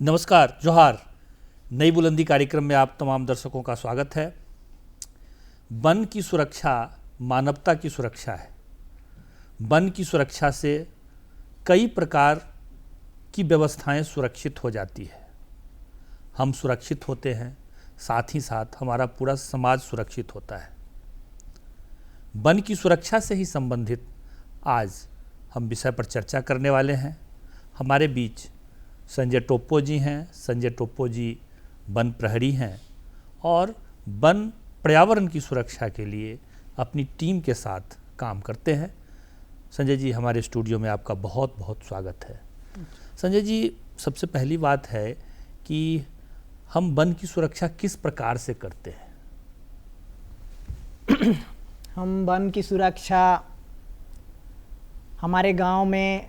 नमस्कार, जोहार। नई बुलंदी कार्यक्रम में आप तमाम दर्शकों का स्वागत है। वन की सुरक्षा मानवता की सुरक्षा है। वन की सुरक्षा से कई प्रकार की व्यवस्थाएं सुरक्षित हो जाती है। हम सुरक्षित होते हैं, साथ ही साथ हमारा पूरा समाज सुरक्षित होता है। वन की सुरक्षा से ही संबंधित आज हम विषय पर चर्चा करने वाले हैं। हमारे बीच संजय टोप्पो जी हैं। संजय टोप्पो जी वन प्रहरी हैं और वन पर्यावरण की सुरक्षा के लिए अपनी टीम के साथ काम करते हैं। संजय जी, हमारे स्टूडियो में आपका बहुत बहुत स्वागत है। संजय जी, सबसे पहली बात है कि हम वन की सुरक्षा किस प्रकार से करते हैं? हम वन की सुरक्षा हमारे गांव में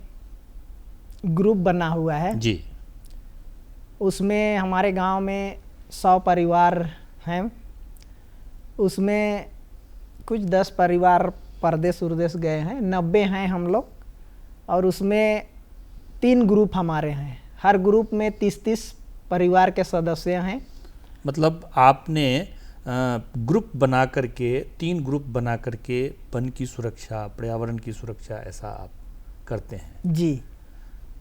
ग्रुप बना हुआ है जी। उसमें हमारे गांव में 100 परिवार हैं। उसमें कुछ 10 परिवार परदेश उरदेश गए हैं, 90 हैं हम लोग। और उसमें 3 ग्रुप हमारे हैं। हर ग्रुप में 30-30 परिवार के सदस्य हैं। मतलब आपने ग्रुप बना करके 3 ग्रुप बना करके वन की सुरक्षा, पर्यावरण की सुरक्षा, ऐसा आप करते हैं? जी।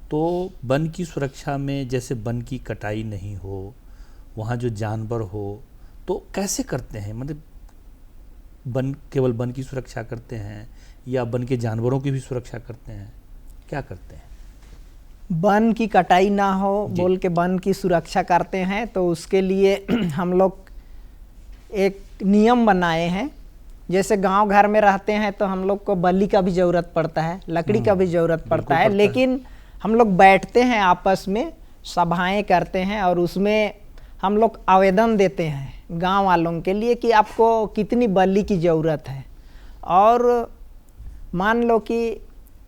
तो वन की सुरक्षा में जैसे वन की कटाई नहीं हो, वहाँ जो जानवर हो, तो कैसे करते हैं? मतलब केवल वन की सुरक्षा करते हैं या वन के जानवरों की भी सुरक्षा करते हैं? क्या करते हैं? वन की कटाई ना हो बोल के वन की सुरक्षा करते हैं। तो उसके लिए हम लोग एक नियम बनाए हैं। जैसे गांव घर में रहते हैं तो हम लोग को बल्ली का भी ज़रूरत पड़ता है, लकड़ी का भी ज़रूरत पड़ता है, लेकिन हम लोग बैठते हैं, आपस में सभाएं करते हैं और उसमें हम लोग आवेदन देते हैं गांव वालों के लिए कि आपको कितनी बल्ली की ज़रूरत है। और मान लो कि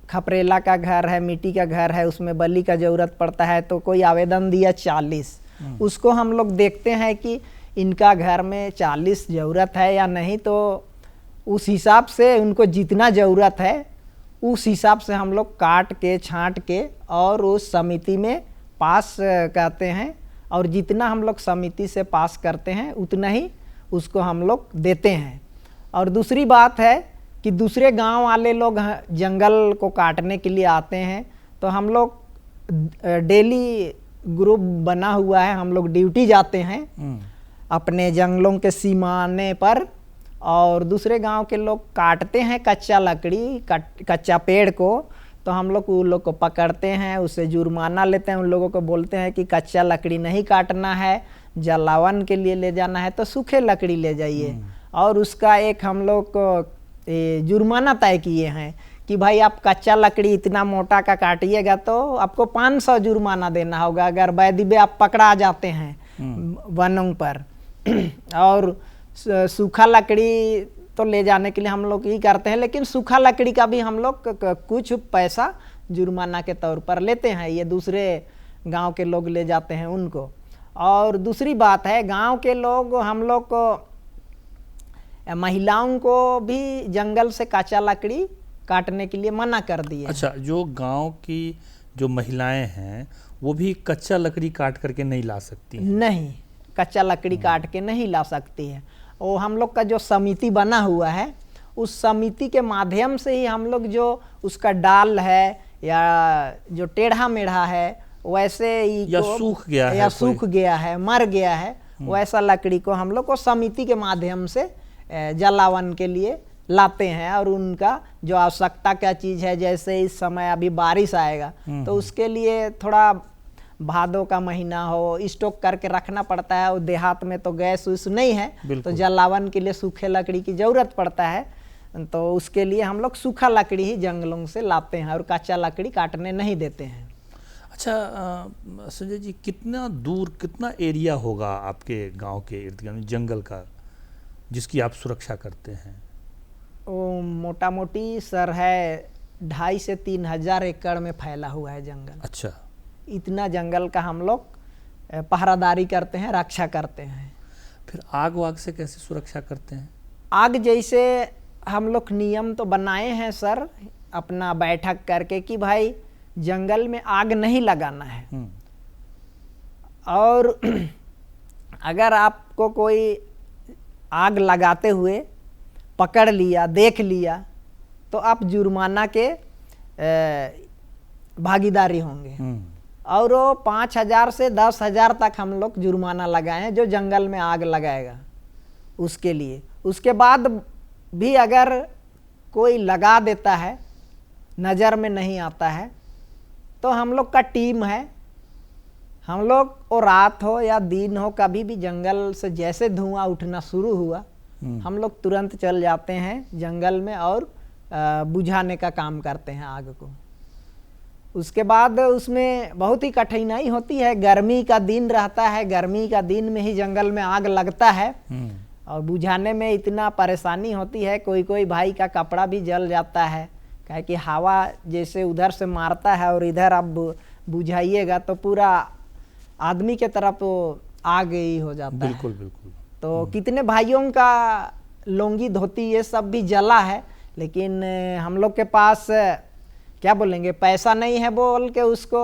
खपरेला का घर है, मिट्टी का घर है, उसमें बल्ली का ज़रूरत पड़ता है, तो कोई आवेदन दिया 40। उसको हम लोग देखते हैं कि इनका घर में 40 ज़रूरत है या नहीं, तो उस हिसाब से उनको जितना ज़रूरत है उस हिसाब से हम लोग काट के छांट के और उस समिति में पास करते हैं। और जितना हम लोग समिति से पास करते हैं उतना ही उसको हम लोग देते हैं। और दूसरी बात है कि दूसरे गांव वाले लोग जंगल को काटने के लिए आते हैं, तो हम लोग डेली ग्रुप बना हुआ है, हम लोग ड्यूटी जाते हैं अपने जंगलों के सीमाने पर। और दूसरे गांव के लोग काटते हैं कच्चा लकड़ी, कच्चा पेड़ को, तो हम लोग उन लोग को पकड़ते हैं, उससे जुर्माना लेते हैं। उन लोगों को बोलते हैं कि कच्चा लकड़ी नहीं काटना है, जलावन के लिए ले जाना है तो सूखे लकड़ी ले जाइए। और उसका एक हम लोग को जुर्माना तय किए हैं कि भाई आप कच्चा लकड़ी इतना मोटा का काटिएगा तो आपको 500 जुर्माना देना होगा अगर बैदीबे आप पकड़ा जाते हैं वनों पर। और सूखा लकड़ी तो ले जाने के लिए हम लोग ही करते हैं, लेकिन सूखा लकड़ी का भी हम लोग कुछ पैसा जुर्माना के तौर पर लेते हैं। ये दूसरे गांव के लोग ले जाते हैं उनको। और दूसरी बात है, गांव के लोग हम लोग को महिलाओं को भी जंगल से कच्चा लकड़ी काटने के लिए मना कर दिए। अच्छा, जो गांव की जो महिलाएं हैं वो भी कच्चा लकड़ी काट करके नहीं ला सकती हैं? नहीं, कच्चा लकड़ी काट के नहीं ला सकती है। वो हम लोग का जो समिति बना हुआ है उस समिति के माध्यम से ही हम लोग जो उसका डाल है या जो टेढ़ा मेढ़ा है वैसे ही या सूख गया है, या सूख गया है, मर गया है, वैसा लकड़ी को हम लोग को समिति के माध्यम से जलावन के लिए लाते हैं। और उनका जो आवश्यकता क्या चीज़ है, जैसे इस समय अभी बारिश आएगा तो उसके लिए थोड़ा भादों का महीना हो, स्टॉक करके रखना पड़ता है। और देहात में तो गैस उस नहीं है, तो जलावन के लिए सूखे लकड़ी की ज़रूरत पड़ता है। तो उसके लिए हम लोग सूखा लकड़ी ही जंगलों से लाते हैं और कच्चा लकड़ी काटने नहीं देते हैं। अच्छा संजय जी, कितना दूर, कितना एरिया होगा आपके गांव के इर्द गिर्द जंगल का जिसकी आप सुरक्षा करते हैं? वो मोटा मोटी सर है 2,500 से 3,000 एकड़ में फैला हुआ है जंगल। अच्छा, इतना जंगल का हम लोग पहरादारी करते हैं, रक्षा करते हैं। फिर आग वाग से कैसे सुरक्षा करते हैं? आग जैसे हम लोग नियम तो बनाए हैं सर, अपना बैठक करके कि भाई जंगल में आग नहीं लगाना है। और अगर आपको कोई आग लगाते हुए पकड़ लिया, देख लिया, तो आप जुर्माना के भागीदारी होंगे। और वो 5,000 से 10,000 तक हम लोग जुर्माना लगाए हैं जो जंगल में आग लगाएगा उसके लिए। उसके बाद भी अगर कोई लगा देता है, नज़र में नहीं आता है, तो हम लोग का टीम है, हम लोग और रात हो या दिन हो, कभी भी जंगल से जैसे धुआं उठना शुरू हुआ हम लोग तुरंत चल जाते हैं जंगल में और बुझाने का काम करते हैं आग को। उसके बाद उसमें बहुत ही कठिनाई होती है, गर्मी का दिन रहता है, गर्मी का दिन में ही जंगल में आग लगता है और बुझाने में इतना परेशानी होती है। कोई कोई भाई का कपड़ा भी जल जाता है, क्या कि हवा जैसे उधर से मारता है और इधर आप बुझाइएगा तो पूरा आदमी के तरफ आग ही हो जाता है। बिल्कुल बिल्कुल। तो कितने भाइयों का लुंगी धोती ये सब भी जला है, लेकिन हम लोग के पास क्या बोलेंगे, पैसा नहीं है बोल के उसको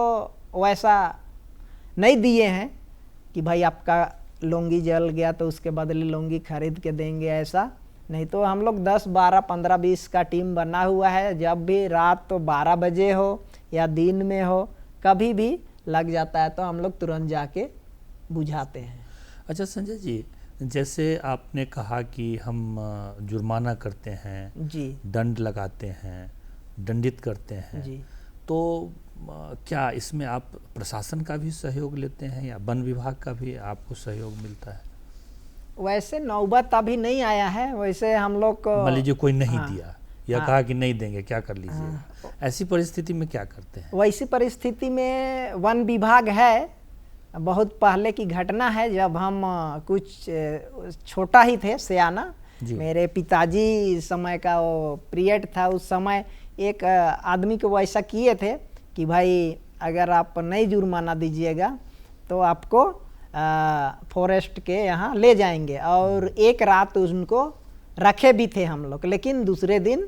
वैसा नहीं दिए हैं कि भाई आपका लुंगी जल गया तो उसके बदले लुंगी खरीद के देंगे, ऐसा नहीं। तो हम लोग 10, 12, 15, 20 का टीम बना हुआ है। जब भी रात तो 12 बजे हो या दिन में हो, कभी भी लग जाता है तो हम लोग तुरंत जाके बुझाते हैं। अच्छा संजय जी, जैसे आपने कहा कि हम जुर्माना करते हैं जी, दंड लगाते हैं, दंडित करते हैं जी। तो क्या इसमें आप प्रशासन का भी सहयोग लेते हैं या वन विभाग का भी आपको सहयोग मिलता है? वैसे नौबत अभी नहीं आया है, वैसे हम लोग को मान लीजिए कोई नहीं दिया या हाँ। कहा कि नहीं देंगे, क्या कर लीजिए? ऐसी परिस्थिति में क्या करते हैं? वैसी परिस्थिति में वन विभाग है। बहुत पहले की घटना है, जब हम कुछ छोटा ही थे, सियाना, मेरे पिताजी समय का वो पीरियड था, उस समय एक आदमी को वैसा किए थे कि भाई अगर आप नहीं जुर्माना दीजिएगा तो आपको फॉरेस्ट के यहाँ ले जाएंगे। और एक रात उनको रखे भी थे हम लोग, लेकिन दूसरे दिन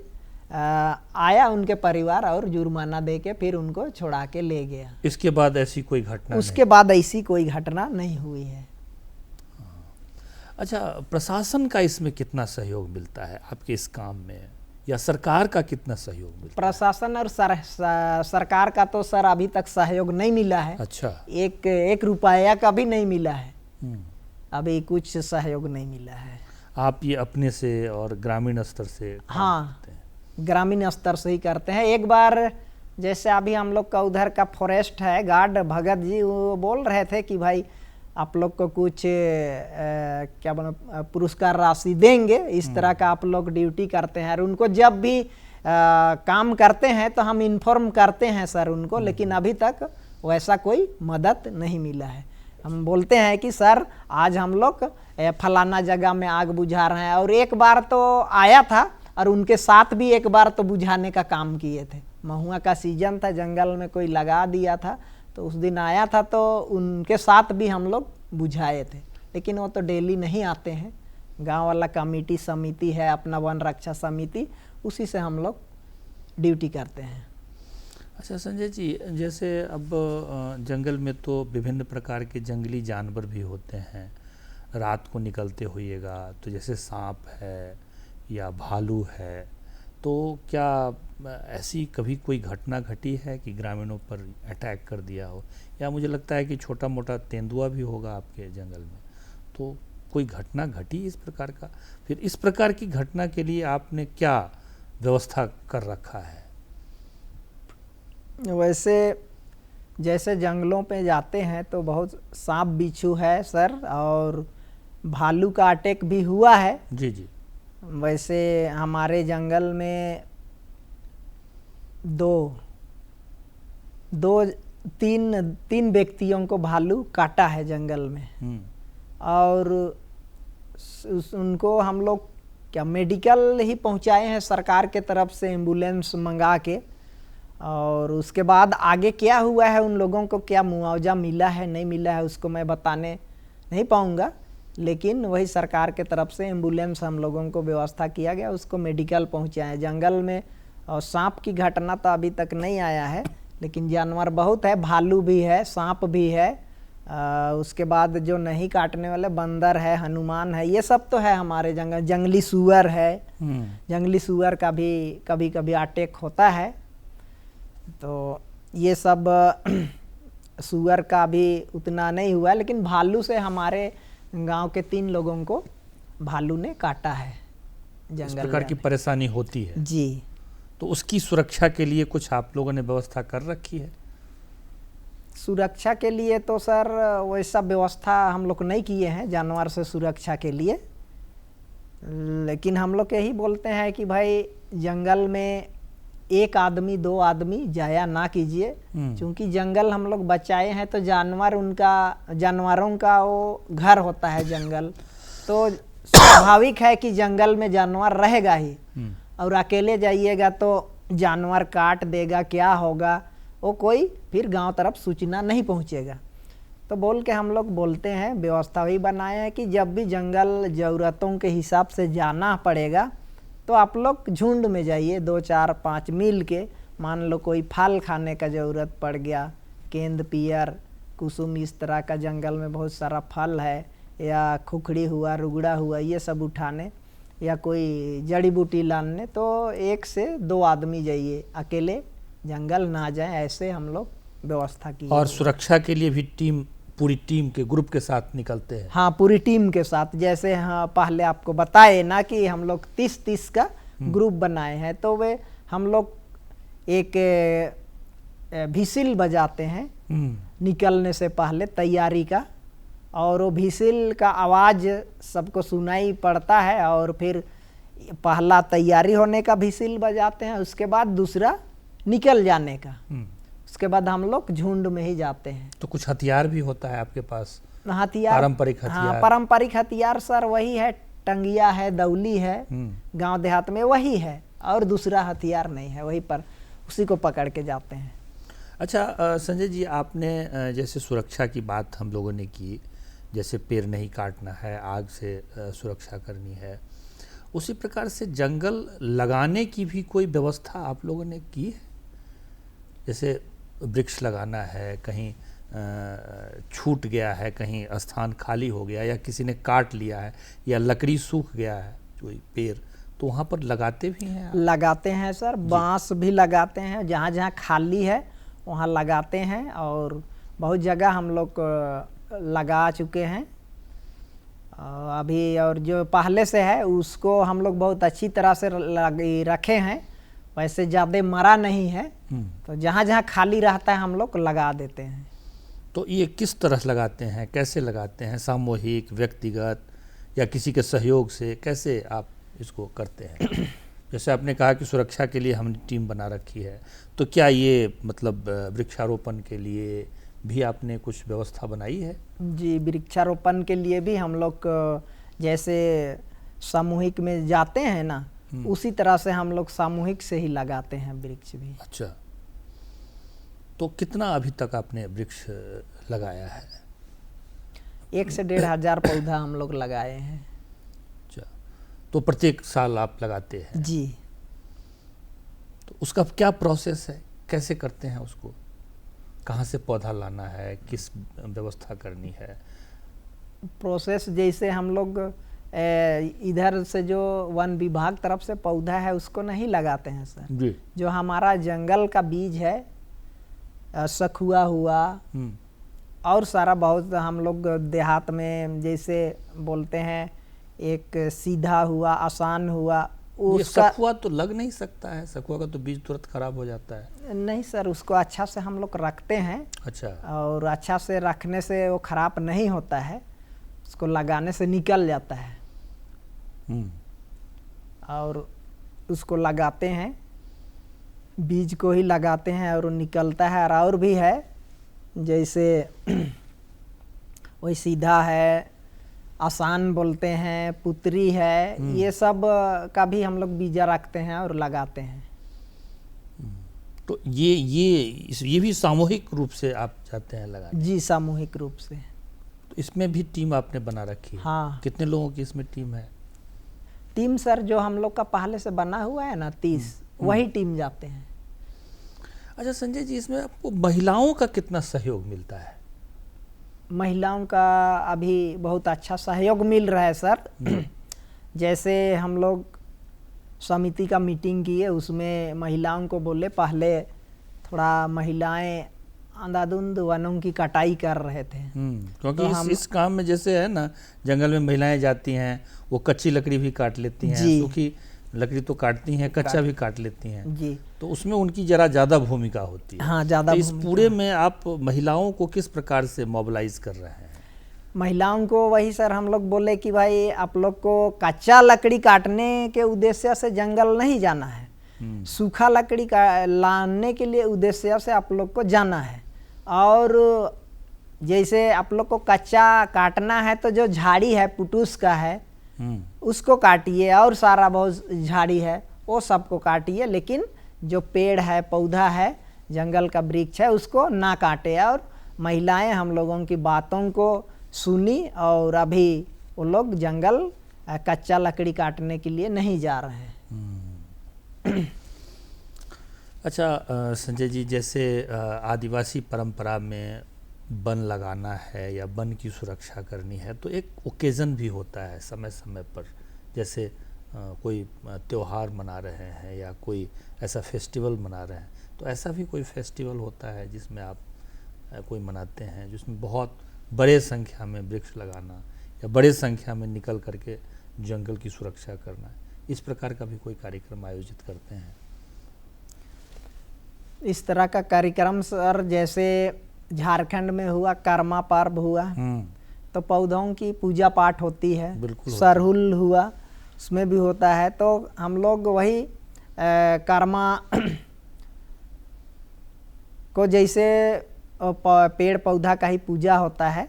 आया उनके परिवार और जुर्माना दे के फिर उनको छोड़ा के ले गया। इसके बाद ऐसी कोई घटना उसके बाद ऐसी कोई घटना नहीं हुई है। अच्छा, प्रशासन का इसमें कितना सहयोग मिलता है आपके इस काम में, या सरकार का कितना सहयोग मिलता है? प्रशासन और सरकार का तो सर अभी तक सहयोग नहीं मिला है। अच्छा, एक रुपया का भी नहीं मिला है, अभी कुछ सहयोग नहीं मिला है। आप ये अपने से और ग्रामीण स्तर से हाँ, करते हैं? ग्रामीण स्तर से ही करते हैं। एक बार जैसे अभी हम लोग का उधर का फॉरेस्ट है गार्ड भगत जी, वो बोल रहे थे कि भाई आप लोग को कुछ क्या बोला पुरस्कार राशि देंगे, इस तरह का आप लोग ड्यूटी करते हैं। और उनको जब भी काम करते हैं तो हम इन्फॉर्म करते हैं सर उनको, लेकिन अभी तक वैसा कोई मदद नहीं मिला है। हम बोलते हैं कि सर आज हम लोग फलाना जगह में आग बुझा रहे हैं, और एक बार तो आया था और उनके साथ भी एक बार तो बुझाने का काम किए थे। महुआ का सीजन था, जंगल में कोई लगा दिया था, तो उस दिन आया था तो उनके साथ भी हम लोग बुझाए थे। लेकिन वो तो डेली नहीं आते हैं, गांव वाला कमेटी समिति है अपना, वन रक्षा समिति, उसी से हम लोग ड्यूटी करते हैं। अच्छा संजय जी, जैसे अब जंगल में तो विभिन्न प्रकार के जंगली जानवर भी होते हैं, रात को निकलते होइएगा तो जैसे सांप है या भालू है, तो क्या ऐसी कभी कोई घटना घटी है कि ग्रामीणों पर अटैक कर दिया हो? या मुझे लगता है कि छोटा मोटा तेंदुआ भी होगा आपके जंगल में, तो कोई घटना घटी इस प्रकार का? फिर इस प्रकार की घटना के लिए आपने क्या व्यवस्था कर रखा है? वैसे जैसे जंगलों पे जाते हैं तो बहुत सांप बिच्छू है सर, और भालू का अटैक भी हुआ है। जी जी। वैसे हमारे जंगल में तीन व्यक्तियों को भालू काटा है जंगल में, और उनको हम लोग क्या मेडिकल ही पहुंचाए हैं सरकार के तरफ से, एम्बुलेंस मंगा के। और उसके बाद आगे क्या हुआ है, उन लोगों को क्या मुआवजा मिला है नहीं मिला है, उसको मैं बताने नहीं पाऊंगा, लेकिन वही सरकार के तरफ से एम्बुलेंस हम लोगों को व्यवस्था किया गया, उसको मेडिकल पहुंचाए जंगल में। और सांप की घटना तो अभी तक नहीं आया है, लेकिन जानवर बहुत है, भालू भी है, सांप भी है, उसके बाद जो नहीं काटने वाले बंदर है, हनुमान है, ये सब तो है हमारे जंगल। जंगली सूअर है, जंगली सूअर का भी कभी कभी अटैक होता है, तो ये सब सूअर का भी उतना नहीं हुआ, लेकिन भालू से हमारे गांव के 3 लोगों को भालू ने काटा है जंगल। इस प्रकार की परेशानी होती है जी। तो उसकी सुरक्षा के लिए कुछ आप लोगों ने व्यवस्था कर रखी है? सुरक्षा के लिए तो सर वैसा व्यवस्था हम लोग नहीं किए हैं जानवर से सुरक्षा के लिए, लेकिन हम लोग यही बोलते हैं कि भाई जंगल में 1 आदमी 2 आदमी जाया ना कीजिए, क्योंकि जंगल हम लोग बचाए हैं तो जानवरों का वो घर होता है जंगल, तो स्वाभाविक है कि जंगल में जानवर रहेगा ही, और अकेले जाइएगा तो जानवर काट देगा, क्या होगा वो कोई फिर गांव तरफ सूचना नहीं पहुंचेगा। तो बोल के हम लोग बोलते हैं, व्यवस्था भी बनाए हैं कि जब भी जंगल ज़रूरतों के हिसाब से जाना पड़ेगा तो आप लोग झुंड में जाइए, 2 4 5 मिल के। मान लो कोई फल खाने का ज़रूरत पड़ गया, केंद, पियर, कुसुम, इस तरह का जंगल में बहुत सारा फल है, या खुखड़ी हुआ, रुगड़ा हुआ, ये सब उठाने, या कोई जड़ी बूटी लाने, तो 1 से 2 आदमी जाइए, अकेले जंगल ना जाए, ऐसे हम लोग व्यवस्था की। और सुरक्षा के लिए भी पूरी टीम के ग्रुप के साथ निकलते हैं? हाँ, पूरी टीम के साथ। जैसे हाँ पहले आपको बताए ना कि हम लोग 30 का ग्रुप बनाए हैं, तो वे हम लोग एक व्हिसिल बजाते हैं निकलने से पहले, तैयारी का, और वो व्हिसिल का आवाज़ सबको सुनाई पड़ता है, और फिर पहला तैयारी होने का व्हिसिल बजाते हैं, उसके बाद दूसरा निकल जाने का, उसके बाद हम लोग झुंड में ही जाते हैं। तो कुछ हथियार भी होता है आपके पास? हथियार, पारंपरिक हथियार? हाँ, पारंपरिक हथियार सर वही है, टंगिया है, दौली है, गांव देहात में वही है, और दूसरा हथियार नहीं है, वही पर उसी को पकड़ के जाते हैं। अच्छा संजय जी, आपने जैसे सुरक्षा की बात हम लोगों ने की, जैसे पेड़ नहीं काटना है, आग से सुरक्षा करनी है, उसी प्रकार से जंगल लगाने की भी कोई व्यवस्था आप लोगों ने की है? जैसे वृक्ष लगाना है, कहीं छूट गया है, कहीं स्थान खाली हो गया, या किसी ने काट लिया है, या लकड़ी सूख गया है कोई पेड़, तो वहाँ पर लगाते भी हैं आप? लगाते हैं सर, बांस भी लगाते हैं, जहाँ जहाँ खाली है वहाँ लगाते हैं, और बहुत जगह हम लोग लगा चुके हैं अभी, और जो पहले से है उसको हम लोग बहुत अच्छी तरह से रखे हैं, वैसे ज़्यादा मरा नहीं है, तो जहाँ जहाँ खाली रहता है हम लोग लगा देते हैं। तो ये किस तरह लगाते हैं, कैसे लगाते हैं? सामूहिक, व्यक्तिगत, या किसी के सहयोग से, कैसे आप इसको करते हैं? जैसे आपने कहा कि सुरक्षा के लिए हमने टीम बना रखी है, तो क्या ये मतलब वृक्षारोपण के लिए भी आपने कुछ व्यवस्था बनाई है? जी, वृक्षारोपण के लिए भी हम लोग जैसे सामूहिक में जाते हैं ना, उसी तरह से हम लोग सामूहिक से ही लगाते हैं वृक्ष भी। अच्छा, तो कितना अभी तक आपने वृक्ष लगाया है? 1 से 1.5 हजार पौधा हम लोग लगाए हैं। अच्छा, तो प्रत्येक साल आप लगाते हैं? जी। तो उसका क्या प्रोसेस है, कैसे करते हैं उसको? कहाँ से पौधा लाना है, किस व्यवस्था करनी है? प्रोसेस जैसे हम लोग इधर से जो वन विभाग तरफ से पौधा है उसको नहीं लगाते हैं सर जी। जो हमारा जंगल का बीज है, सखुआ हुआ और सारा बहुत हम लोग देहात में जैसे बोलते हैं, एक सीधा हुआ, आसान हुआ, उसका सखुआ तो लग नहीं सकता है, सखुआ का तो बीज तुरंत खराब हो जाता है। नहीं सर, उसको अच्छा से हम लोग रखते हैं। अच्छा। और अच्छा से रखने से वो खराब नहीं होता है, उसको लगाने से निकल जाता है। और उसको लगाते हैं, बीज को ही लगाते हैं और निकलता है। और भी है जैसे वही सीधा है, आसान बोलते हैं, पुत्री है, ये सब का भी हम लोग बीजा रखते हैं और लगाते हैं। तो ये भी सामूहिक रूप से आप चाहते हैं लगाने? जी, सामूहिक रूप से। तो इसमें भी टीम आपने बना रखी है? हाँ। कितने लोगों की इसमें टीम है? टीम सर जो हम लोग का पहले से बना हुआ है ना 30, वही टीम जाते हैं। अच्छा संजय जी, इसमें आपको महिलाओं का कितना सहयोग मिलता है? महिलाओं का अभी बहुत अच्छा सहयोग मिल रहा है सर। जैसे हम लोग समिति का मीटिंग किए, उसमें महिलाओं को बोले पहले थोड़ा महिलाएं अंधाधुंध वनों की कटाई कर रहे थे। क्योंकि तो इस काम में जैसे है ना, जंगल में महिलाएं जाती हैं, वो कच्ची लकड़ी भी काट लेती हैं, जी। सूखी लकड़ी तो काटती हैं, कच्चा भी काट लेती हैं जी तो उसमें उनकी जरा ज़्यादा भूमिका होती है। हाँ, ज़्यादा तो इस पूरे में आप महिलाओं को किस प्रकार से मोबिलाइज कर रहे हैं? महिलाओं को वही सर हम लोग बोले कि भाई आप लोग को कच्चा लकड़ी काटने के उद्देश्य से जंगल नहीं जाना है, सूखा लकड़ी का लाने के लिए उद्देश्य से आप लोग को जाना है। और जैसे आप लोग को कच्चा काटना है तो जो झाड़ी है पुटूस का है उसको काटिए, और सारा बहुत झाड़ी है वो सबको काटिए, लेकिन जो पेड़ है पौधा है जंगल का वृक्ष है उसको ना काटे। और महिलाएं हम लोगों की बातों को सुनी और अभी वो लोग जंगल कच्चा लकड़ी काटने के लिए नहीं जा रहे हैं। अच्छा संजय जी, जैसे आदिवासी परंपरा में वन लगाना है या वन की सुरक्षा करनी है तो एक ओकेज़न भी होता है समय समय पर, जैसे कोई त्यौहार मना रहे हैं या कोई ऐसा फेस्टिवल मना रहे हैं, तो ऐसा भी कोई फेस्टिवल होता है जिसमें आप कोई मनाते हैं जिसमें बहुत बड़े संख्या में वृक्ष लगाना या बड़े संख्या में निकल करके जंगल की सुरक्षा करना, इस प्रकार का भी कोई कार्यक्रम आयोजित करते हैं? इस तरह का कार्यक्रम सर जैसे झारखंड में हुआ कर्मा पर्व हुआ तो पौधों की पूजा पाठ होती है, सरहुल हुआ उसमें भी होता है। तो हम लोग वही कर्मा को जैसे पेड़ पौधा का ही पूजा होता है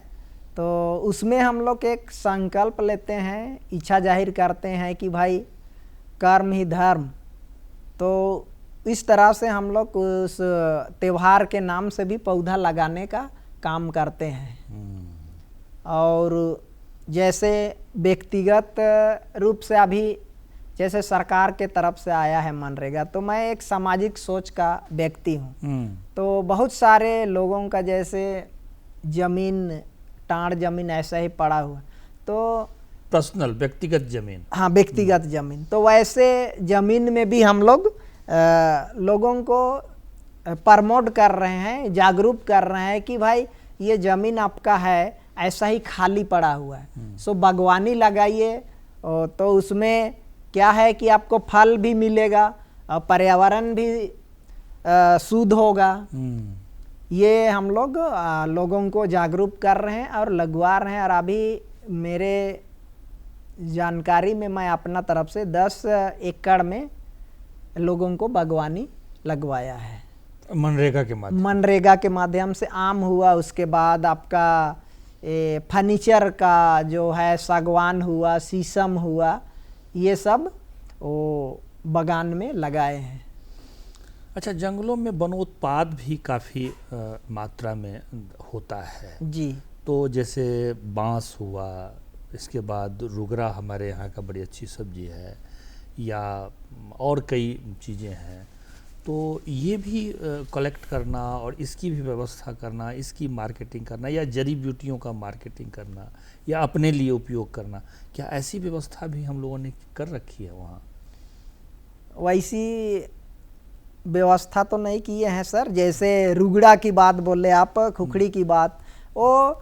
तो उसमें हम लोग एक संकल्प लेते हैं, इच्छा जाहिर करते हैं कि भाई कर्म ही धर्म। तो इस तरह से हम लोग उस त्योहार के नाम से भी पौधा लगाने का काम करते हैं। और जैसे व्यक्तिगत रूप से अभी जैसे सरकार के तरफ से आया है मनरेगा, तो मैं एक सामाजिक सोच का व्यक्ति हूँ। तो बहुत सारे लोगों का जैसे जमीन टाँड़ जमीन ऐसा ही पड़ा हुआ, तो पर्सनल व्यक्तिगत जमीन, हाँ व्यक्तिगत जमीन, तो वैसे जमीन में भी हम लोग लोगों को प्रमोट कर रहे हैं, जागरूक कर रहे हैं कि भाई ये ज़मीन आपका है, ऐसा ही खाली पड़ा हुआ है, सो बागवानी लगाइए। तो उसमें क्या है कि आपको फल भी मिलेगा और पर्यावरण भी शुद्ध होगा। ये हम लोग लोगों को जागरूक कर रहे हैं और लगवा रहे हैं। और अभी मेरे जानकारी में मैं अपना तरफ से 10 एकड़ में लोगों को बागवानी लगवाया है मनरेगा के माध्यम से। आम हुआ, उसके बाद आपका फर्नीचर का जो है सागवान हुआ, शीशम हुआ, ये सब वो बागान में लगाए हैं। अच्छा, जंगलों में वनोत्पाद भी काफ़ी मात्रा में होता है जी। तो जैसे बांस हुआ, इसके बाद रुगरा हमारे यहाँ का बड़ी अच्छी सब्जी है, या और कई चीज़ें हैं, तो ये भी कलेक्ट करना और इसकी भी व्यवस्था करना, इसकी मार्केटिंग करना या जड़ी बूटियों का मार्केटिंग करना या अपने लिए उपयोग करना, क्या ऐसी व्यवस्था भी हम लोगों ने कर रखी है वहाँ? वैसी व्यवस्था तो नहीं किए हैं सर। जैसे रुगड़ा की बात बोले आप, खुखड़ी की बात, वो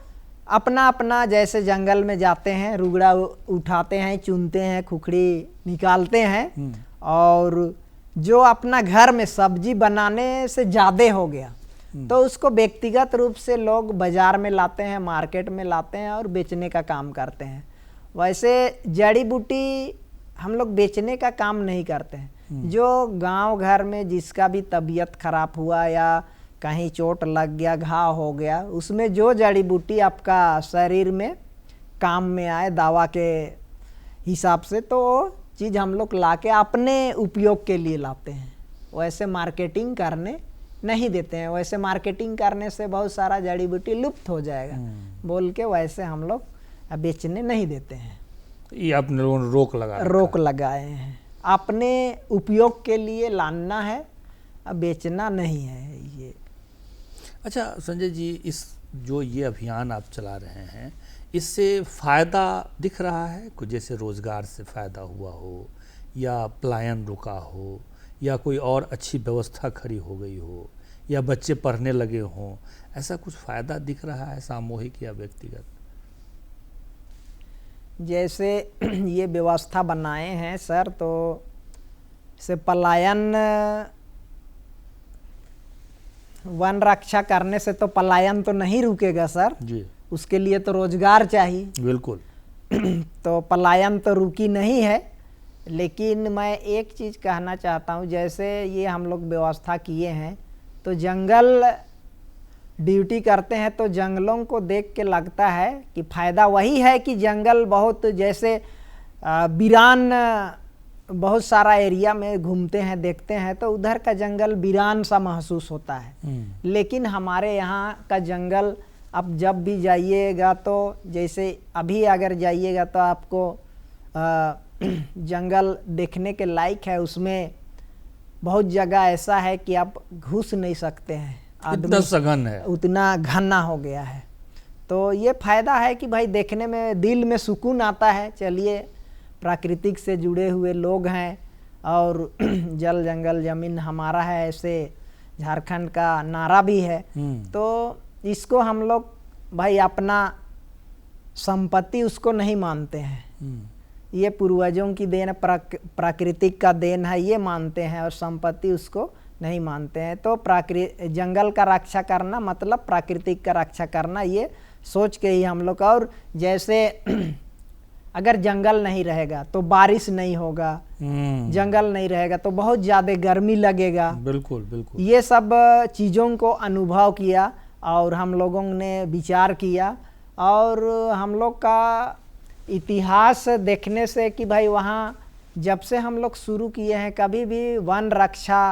अपना अपना जैसे जंगल में जाते हैं, रुगड़ा उठाते हैं, चुनते हैं, खुखड़ी निकालते हैं, और जो अपना घर में सब्जी बनाने से ज़्यादा हो गया तो उसको व्यक्तिगत रूप से लोग बाज़ार में लाते हैं, मार्केट में लाते हैं और बेचने का काम करते हैं। वैसे जड़ी बूटी हम लोग बेचने का काम नहीं करते हैं। जो गांव घर में जिसका भी तबीयत खराब हुआ या कहीं चोट लग गया, घाव हो गया, उसमें जो जड़ी बूटी आपका शरीर में काम में आए दवा के हिसाब से, तो चीज़ हम लोग लाके अपने उपयोग के लिए लाते हैं। वैसे मार्केटिंग करने नहीं देते हैं। वैसे मार्केटिंग करने से बहुत सारा जड़ी बूटी लुप्त हो जाएगा बोल के वैसे हम लोग बेचने नहीं देते हैं। ये आपने लोगों ने रोक लगाए हैं। अपने उपयोग के लिए लाना है, अब बेचना नहीं है ये। अच्छा संजय जी, इस जो ये अभियान आप चला रहे हैं, इससे फ़ायदा दिख रहा है? कुछ जैसे रोज़गार से फ़ायदा हुआ हो, या पलायन रुका हो, या कोई और अच्छी व्यवस्था खड़ी हो गई हो, या बच्चे पढ़ने लगे हों, ऐसा कुछ फ़ायदा दिख रहा है सामूहिक या व्यक्तिगत? जैसे ये व्यवस्था बनाए हैं सर, तो से पलायन, वन रक्षा करने से तो पलायन तो नहीं रुकेगा सर जी, उसके लिए तो रोजगार चाहिए। बिल्कुल। तो पलायन तो रुकी नहीं है, लेकिन मैं एक चीज़ कहना चाहता हूँ, जैसे ये हम लोग व्यवस्था किए हैं तो जंगल ड्यूटी करते हैं, तो जंगलों को देख के लगता है कि फ़ायदा वही है कि जंगल बहुत, जैसे वीरान बहुत सारा एरिया में घूमते हैं देखते हैं तो उधर का जंगल वीरान सा महसूस होता है। लेकिन हमारे यहाँ का जंगल अब जब भी जाइएगा तो, जैसे अभी अगर जाइएगा तो आपको जंगल देखने के लायक है। उसमें बहुत जगह ऐसा है कि आप घुस नहीं सकते हैं, इतना सघन है, उतना घना हो गया है। तो ये फायदा है कि भाई देखने में दिल में सुकून आता है। चलिए, प्राकृतिक से जुड़े हुए लोग हैं और जल जंगल जमीन हमारा है, ऐसे झारखंड का नारा भी है। तो इसको हम लोग भाई अपना संपत्ति उसको नहीं मानते हैं, ये पूर्वजों की देन, प्राकृतिक का देन है ये मानते हैं, और संपत्ति उसको नहीं मानते हैं। तो जंगल का रक्षा करना मतलब प्राकृतिक का रक्षा करना, ये सोच के ही हम लोग। और जैसे अगर जंगल नहीं रहेगा तो बारिश नहीं होगा, जंगल नहीं रहेगा तो बहुत ज़्यादा गर्मी लगेगा। बिल्कुल बिल्कुल। ये सब चीज़ों को अनुभव किया और हम लोगों ने विचार किया, और हम लोग का इतिहास देखने से कि भाई वहाँ जब से हम लोग शुरू किए हैं कभी भी वन रक्षा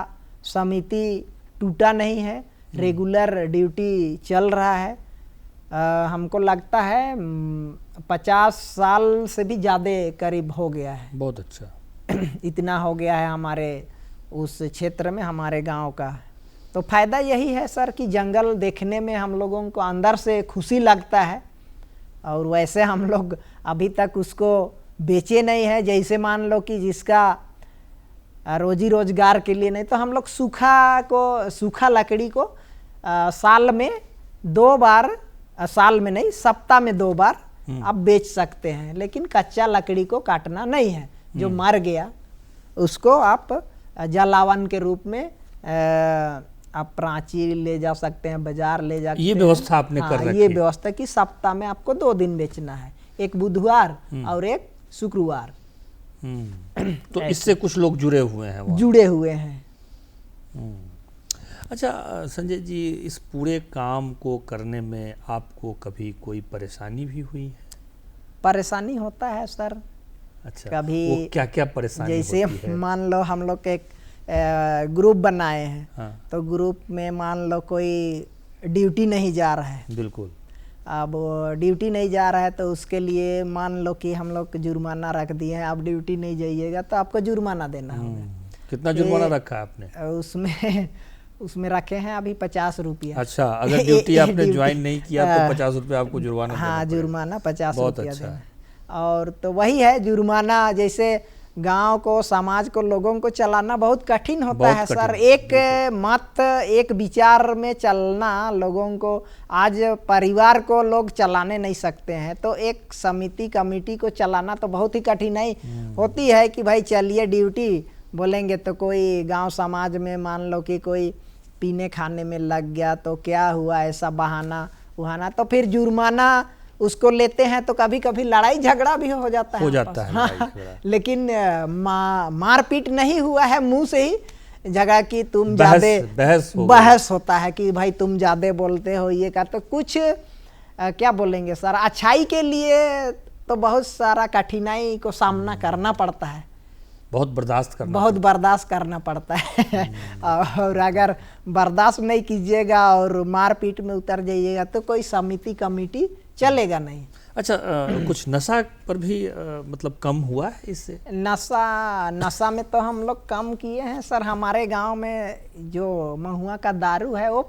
समिति टूटा नहीं है, रेगुलर ड्यूटी चल रहा है। हमको लगता है 50 साल से भी ज़्यादा करीब हो गया है। बहुत अच्छा। इतना हो गया है हमारे उस क्षेत्र में, हमारे गांव का। तो फायदा यही है सर कि जंगल देखने में हम लोगों को अंदर से खुशी लगता है, और वैसे हम लोग अभी तक उसको बेचे नहीं है। जैसे मान लो कि जिसका रोजी रोजगार के लिए नहीं, तो हम लोग सूखा लकड़ी को साल में 2 बार, साल में नहीं सप्ताह में 2 बार आप बेच सकते हैं। लेकिन कच्चा लकड़ी को काटना नहीं है, जो मर गया उसको आप जलावन के रूप में आप रांची ले जा सकते हैं, बाजार ले जा सकते हैं। ये व्यवस्था आपने कर रखी है। ये व्यवस्था कि सप्ताह में आपको 2 दिन बेचना है, एक बुधवार और एक शुक्रवार। तो इससे कुछ लोग जुड़े हुए हैं वहाँ। जुड़े हुए हैं। अच्छा संजय जी, इस पूरे काम को करने में आपको कभी कोई परेशानी भी हुई है? परेशानी होता है सर। अच्छा, कभी वो क्या क्या परेशानी जैसे होती है? मान लो हम लोग एक ग्रुप बनाए हैं। हाँ। तो ग्रुप में मान लो कोई ड्यूटी नहीं जा रहा है। बिल्कुल। अब ड्यूटी नहीं जा रहा है तो उसके लिए मान लो कि हम लोग जुर्माना रख दिए हैं, आप ड्यूटी नहीं जाइएगा तो आपको जुर्माना देना होगा। कितना जुर्माना रखा है आपने? उसमें रखे हैं अभी 50 रुपया। अच्छा, अगर ड्यूटी आपने ज्वाइन नहीं किया तो 50 रुपये आपको जुर्माना देना हाँ, पड़ेगा। जुर्माना 50 बहुत रुपया अच्छा। देना। और तो वही है जुर्माना, जैसे गांव को, समाज को, लोगों को चलाना बहुत कठिन होता है सर। एक मत, एक विचार में चलना लोगों को, आज परिवार को लोग चलाने नहीं सकते हैं, तो एक समिति कमेटी को चलाना तो बहुत ही कठिनाई होती है। कि भाई चलिए ड्यूटी बोलेंगे तो कोई गांव समाज में मान लो कि कोई पीने खाने में लग गया तो क्या हुआ, ऐसा बहाना उहाना, तो फिर जुर्माना उसको लेते हैं तो कभी कभी लड़ाई झगड़ा भी हो जाता है। हाँ, लेकिन मारपीट नहीं हुआ है, मुंह से ही जगह की तुम ज्यादा बहस होता है कि भाई तुम ज्यादा बोलते हो ये का। तो कुछ क्या बोलेंगे सर, अच्छाई के लिए तो बहुत सारा कठिनाई को सामना करना पड़ता है, बहुत बर्दाश्त करना पड़ता है। और अगर बर्दाश्त नहीं कीजिएगा और मारपीट में उतर जाइएगा तो कोई समिति कमेटी चलेगा नहीं। अच्छा, कुछ नशा पर भी मतलब कम हुआ है इससे? नशा में तो हम लोग कम किए हैं सर। हमारे गांव में जो महुआ का दारू है वो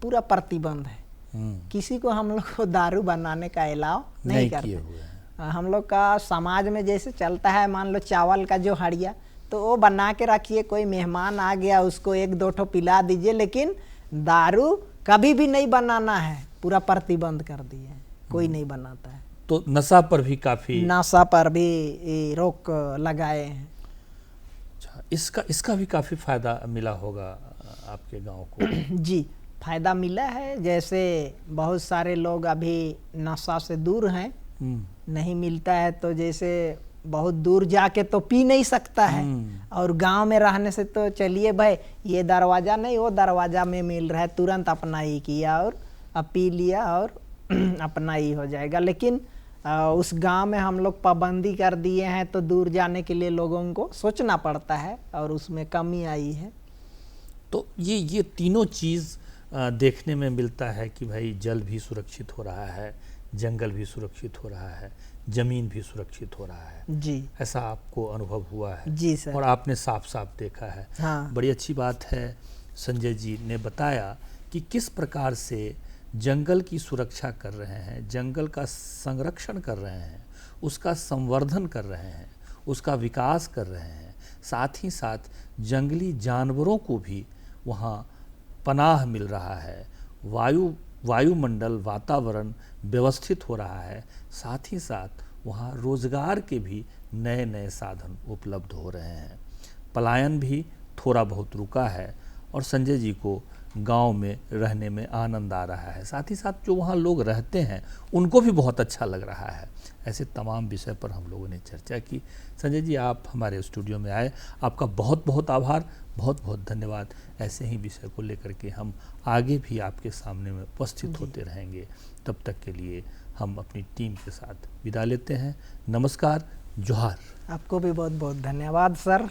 पूरा प्रतिबंध है। किसी को हम लोग को दारू बनाने का अलाउ नहीं करते। किए हुए हैं। हम लोग का समाज में जैसे चलता है, मान लो चावल का जो हड़िया तो वो बना के रखिए, कोई मेहमान आ गया उसको एक दो ठो पिला दीजिए, लेकिन दारू कभी भी नहीं बनाना है, पूरा प्रतिबंध कर दिए हैं, कोई नहीं बनाता है। तो नशा पर भी काफी, नशा पर भी रोक लगाए हैं। अच्छा, इसका भी काफी फायदा मिला होगा आपके गांव को। जी, फायदा मिला है। जैसे बहुत सारे लोग अभी नशा से दूर हैं, नहीं मिलता है तो जैसे बहुत दूर जाके तो पी नहीं सकता है, और गांव में रहने से तो चलिए भाई ये दरवाजा नहीं वो दरवाजा में मिल रहा है, तुरंत अपना ही किया और अब पी लिया और अपना ही हो जाएगा। लेकिन उस गांव में हम लोग पाबंदी कर दिए हैं तो दूर जाने के लिए लोगों को सोचना पड़ता है और उसमें कमी आई है। तो ये तीनों चीज़ देखने में मिलता है कि भाई जल भी सुरक्षित हो रहा है, जंगल भी सुरक्षित हो रहा है, जमीन भी सुरक्षित हो रहा है। जी, ऐसा आपको अनुभव हुआ है? जी सर। और आपने साफ साफ देखा है। हाँ। बड़ी अच्छी बात है, संजय जी ने बताया कि किस प्रकार से जंगल की सुरक्षा कर रहे हैं, जंगल का संरक्षण कर रहे हैं, उसका संवर्धन कर रहे हैं, उसका विकास कर रहे हैं, साथ ही साथ जंगली जानवरों को भी वहाँ पनाह मिल रहा है, वायुमंडल वातावरण व्यवस्थित हो रहा है, साथ ही साथ वहाँ रोजगार के भी नए नए साधन उपलब्ध हो रहे हैं। पलायन भी थोड़ा बहुत रुका है और संजय जी को गांव में रहने में आनंद आ रहा है, साथ ही साथ जो वहाँ लोग रहते हैं उनको भी बहुत अच्छा लग रहा है। ऐसे तमाम विषय पर हम लोगों ने चर्चा की। संजय जी, आप हमारे स्टूडियो में आए, आपका बहुत बहुत आभार, बहुत बहुत धन्यवाद। ऐसे ही विषय को लेकर के हम आगे भी आपके सामने में उपस्थित होते रहेंगे। तब तक के लिए हम अपनी टीम के साथ विदा लेते हैं। नमस्कार, जोहार। आपको भी बहुत बहुत धन्यवाद सर।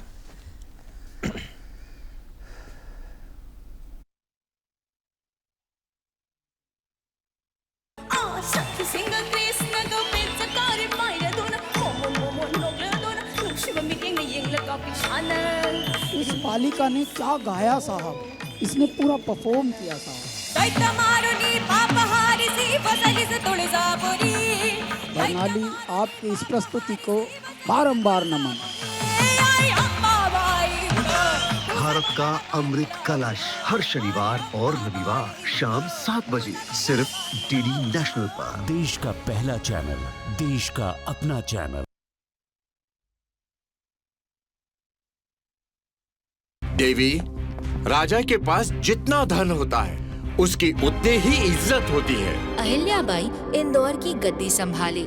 इस बालिका ने क्या गाया साहब, इसने पूरा परफॉर्म किया साहब। बरनाली, आपकी इस प्रस्तुति को बारंबार नमन। भारत का अमृत कलश हर शनिवार और रविवार शाम 7 बजे सिर्फ डीडी नेशनल पर। देश का पहला चैनल, देश का अपना चैनल। देवी, राजा के पास जितना धन होता है उसकी उतनी ही इज्जत होती है। अहिल्याबाई इंदौर की गद्दी संभाली।